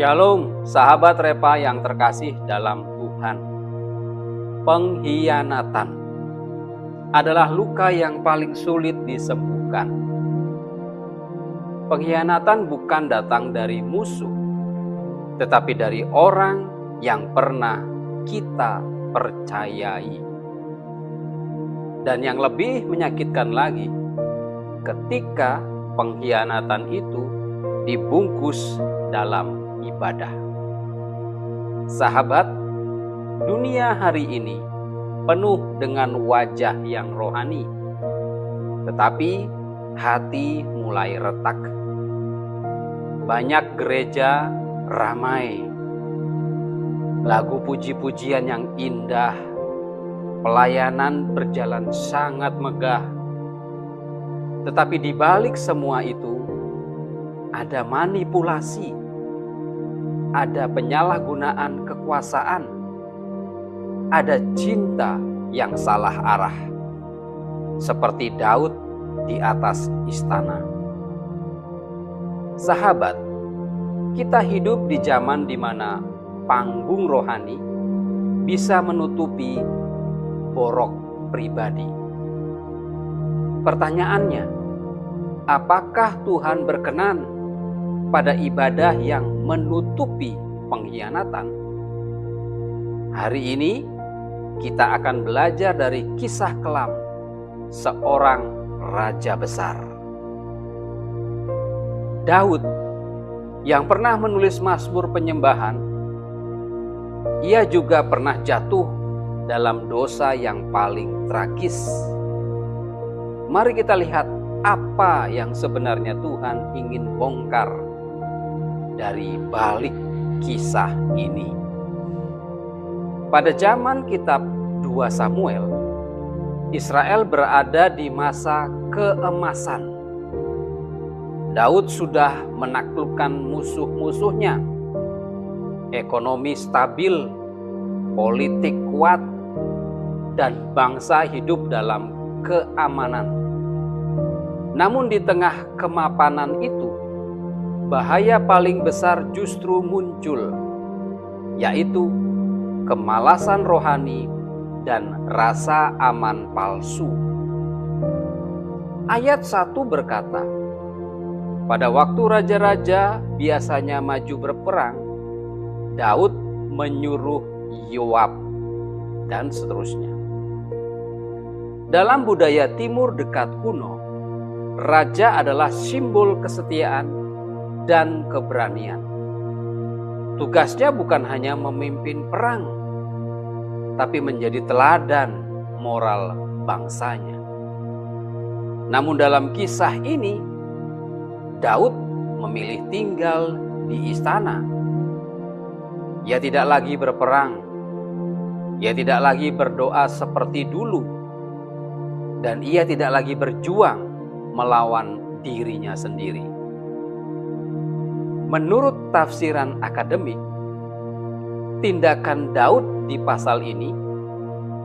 Shalom, sahabat Repa yang terkasih dalam Tuhan. Pengkhianatan adalah luka yang paling sulit disembuhkan. Pengkhianatan bukan datang dari musuh, tetapi dari orang yang pernah kita percayai. Dan yang lebih menyakitkan lagi, ketika pengkhianatan itu dibungkus dalam ibadah. Sahabat, dunia hari ini penuh dengan wajah yang rohani, tetapi hati mulai retak. Banyak gereja ramai, lagu puji-pujian yang indah, pelayanan berjalan sangat megah. Tetapi di balik semua itu ada manipulasi, ada penyalahgunaan kekuasaan, ada cinta yang salah arah, seperti Daud di atas istana. Sahabat, kita hidup di zaman di mana panggung rohani bisa menutupi borok pribadi. Pertanyaannya, apakah Tuhan berkenan pada ibadah yang menutupi pengkhianatan? Hari ini kita akan belajar dari kisah kelam seorang raja besar. Daud yang pernah menulis mazmur penyembahan, ia juga pernah jatuh dalam dosa yang paling tragis. Mari kita lihat apa yang sebenarnya Tuhan ingin bongkar dari balik kisah ini. Pada zaman kitab 2 Samuel, Israel berada di masa keemasan. Daud sudah menaklukkan musuh-musuhnya. Ekonomi stabil, politik kuat, dan bangsa hidup dalam keamanan. Namun di tengah kemapanan itu, bahaya paling besar justru muncul, yaitu kemalasan rohani dan rasa aman palsu. Ayat 1 berkata, pada waktu raja-raja biasanya maju berperang, Daud menyuruh Yoab, dan seterusnya. Dalam budaya timur dekat kuno, raja adalah simbol kesetiaan dan keberanian. Tugasnya bukan hanya memimpin perang, tapi menjadi teladan moral bangsanya. Namun dalam kisah ini, Daud memilih tinggal di istana. Ia tidak lagi berperang, ia tidak lagi berdoa seperti dulu, dan ia tidak lagi berjuang melawan dirinya sendiri. Menurut tafsiran akademik, tindakan Daud di pasal ini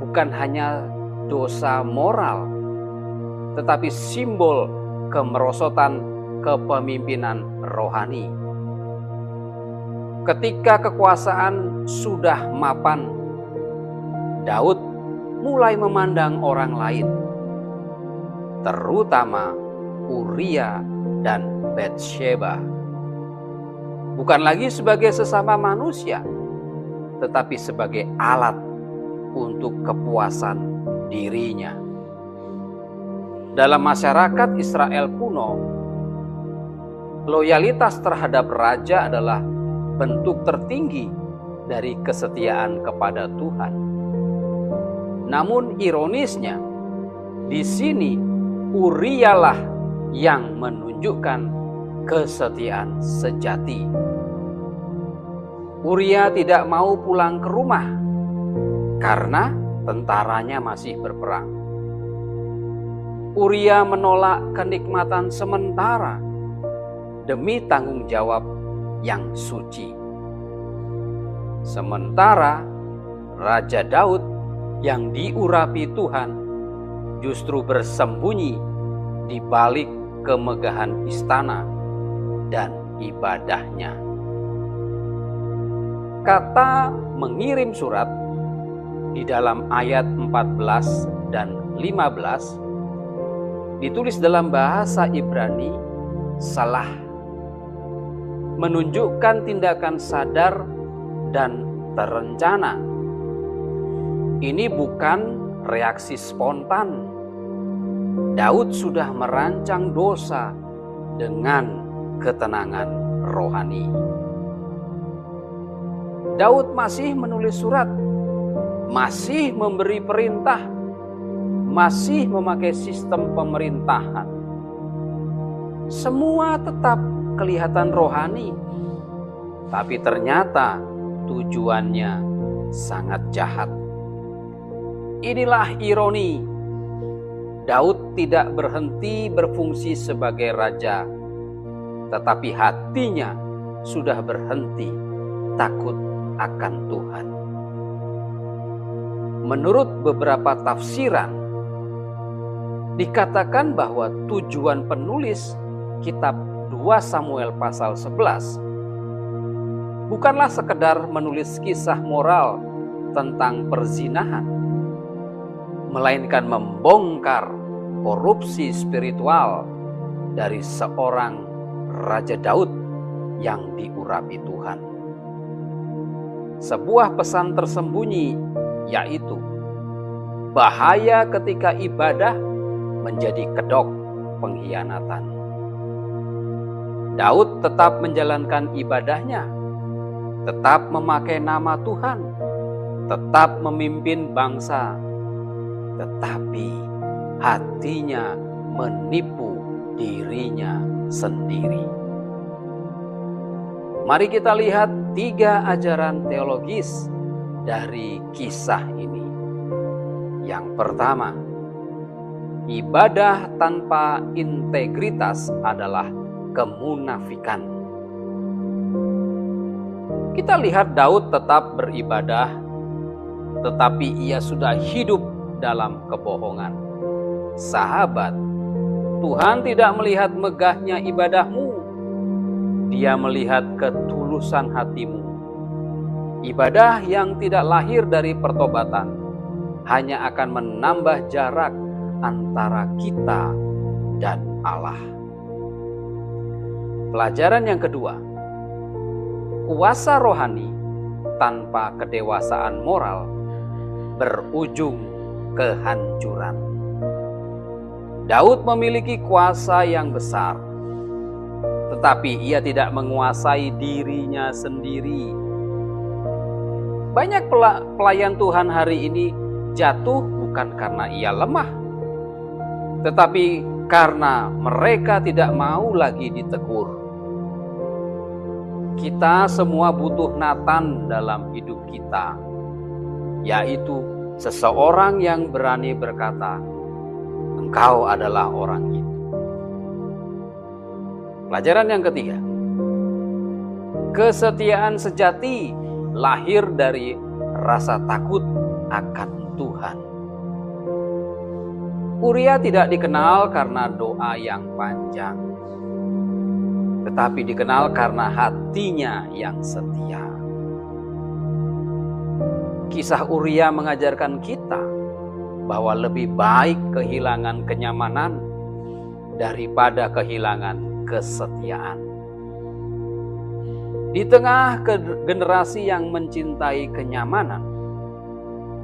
bukan hanya dosa moral, tetapi simbol kemerosotan kepemimpinan rohani. Ketika kekuasaan sudah mapan, Daud mulai memandang orang lain, terutama Uria dan Batsheba, bukan lagi sebagai sesama manusia, tetapi sebagai alat untuk kepuasan dirinya. Dalam masyarakat Israel kuno, loyalitas terhadap raja adalah bentuk tertinggi dari kesetiaan kepada Tuhan. Namun ironisnya, di sini Urialah yang menunjukkan kesetiaan sejati. Uria tidak mau pulang ke rumah karena tentaranya masih berperang. Uria menolak kenikmatan sementara demi tanggung jawab yang suci. Sementara Raja Daud yang diurapi Tuhan justru bersembunyi di balik kemegahan istana dan ibadahnya. Kata mengirim surat di dalam ayat 14 dan 15 ditulis dalam bahasa Ibrani salah, menunjukkan tindakan sadar dan terencana. Ini bukan reaksi spontan. Daud sudah merancang dosa dengan ketenangan rohani. Daud masih menulis surat, masih memberi perintah, masih memakai sistem pemerintahan. Semua tetap kelihatan rohani, tapi ternyata tujuannya sangat jahat. Inilah ironi. Daud tidak berhenti berfungsi sebagai raja, tetapi hatinya sudah berhenti takut akan Tuhan. Menurut beberapa tafsiran, dikatakan bahwa tujuan penulis kitab 2 Samuel pasal 11 bukanlah sekedar menulis kisah moral tentang perzinahan, melainkan membongkar korupsi spiritual dari seorang Raja Daud yang diurapi Tuhan. Sebuah pesan tersembunyi, yaitu bahaya ketika ibadah menjadi kedok pengkhianatan. Daud tetap menjalankan ibadahnya, tetap memakai nama Tuhan, tetap memimpin bangsa, tetapi hatinya menipu dirinya sendiri. Mari kita lihat 3 ajaran teologis dari kisah ini. Yang pertama, ibadah tanpa integritas adalah kemunafikan. Kita lihat Daud tetap beribadah, tetapi ia sudah hidup dalam kebohongan. Sahabat, Tuhan tidak melihat megahnya ibadahmu. Dia melihat ketulusan hatimu. Ibadah yang tidak lahir dari pertobatan hanya akan menambah jarak antara kita dan Allah. Pelajaran yang kedua, kuasa rohani tanpa kedewasaan moral berujung kehancuran. Daud memiliki kuasa yang besar, tetapi ia tidak menguasai dirinya sendiri. Banyak pelayan Tuhan hari ini jatuh bukan karena ia lemah, tetapi karena mereka tidak mau lagi ditegur. Kita semua butuh Nathan dalam hidup kita, yaitu seseorang yang berani berkata, "Engkau adalah orang itu." Pelajaran yang ketiga, kesetiaan sejati lahir dari rasa takut akan Tuhan. Uria tidak dikenal karena doa yang panjang, tetapi dikenal karena hatinya yang setia. Kisah Uria mengajarkan kita bahwa lebih baik kehilangan kenyamanan daripada kehilangan kesetiaan. Di tengah generasi yang mencintai kenyamanan,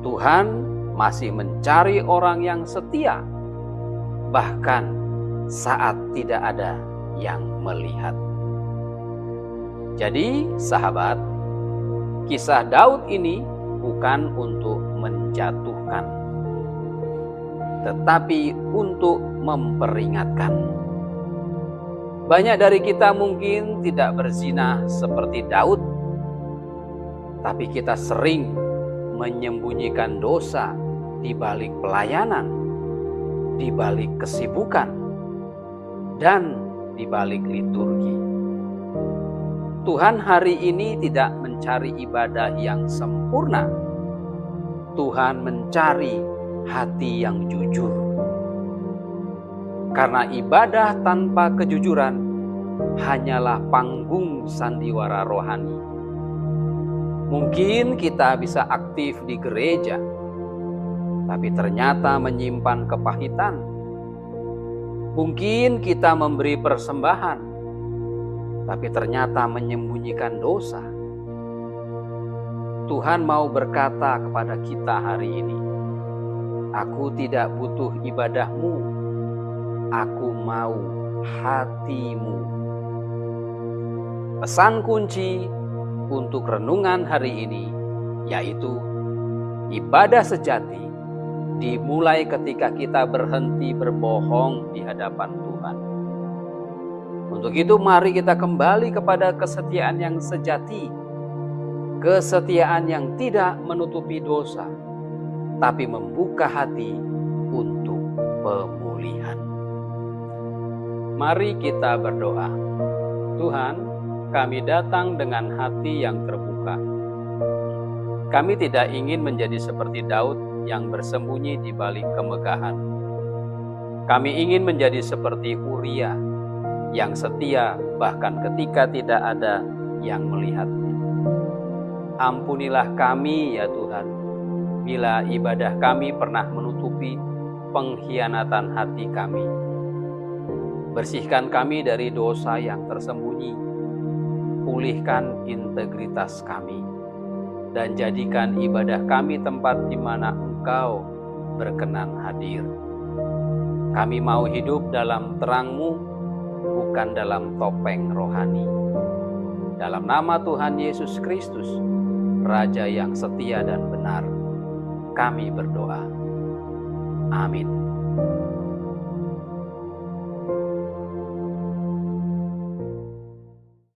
Tuhan masih mencari orang yang setia, bahkan saat tidak ada yang melihat. Jadi, sahabat, kisah Daud ini bukan untuk menjatuhkan, tetapi untuk memperingatkan. Banyak dari kita mungkin tidak berzina seperti Daud, tapi kita sering menyembunyikan dosa di balik pelayanan, di balik kesibukan, dan di balik liturgi. Tuhan hari ini tidak mencari ibadah yang sempurna. Tuhan mencari hati yang jujur. Karena ibadah tanpa kejujuran hanyalah panggung sandiwara rohani. Mungkin kita bisa aktif di gereja, tapi ternyata menyimpan kepahitan. Mungkin kita memberi persembahan, tapi ternyata menyembunyikan dosa. Tuhan mau berkata kepada kita hari ini, aku tidak butuh ibadahmu, aku mau hatimu. Pesan kunci untuk renungan hari ini yaitu ibadah sejati dimulai ketika kita berhenti berbohong di hadapan Tuhan. Untuk itu mari kita kembali kepada kesetiaan yang sejati, kesetiaan yang tidak menutupi dosa, tapi membuka hati untuk pemulihan. Mari kita berdoa. Tuhan, kami datang dengan hati yang terbuka. Kami tidak ingin menjadi seperti Daud yang bersembunyi di balik kemegahan. Kami ingin menjadi seperti Uria yang setia bahkan ketika tidak ada yang melihatnya. Ampunilah kami ya Tuhan, bila ibadah kami pernah menutupi pengkhianatan hati kami. Bersihkan kami dari dosa yang tersembunyi, pulihkan integritas kami, dan jadikan ibadah kami tempat di mana Engkau berkenan hadir. Kami mau hidup dalam terang-Mu, bukan dalam topeng rohani. Dalam nama Tuhan Yesus Kristus, Raja yang setia dan benar, kami berdoa. Amin.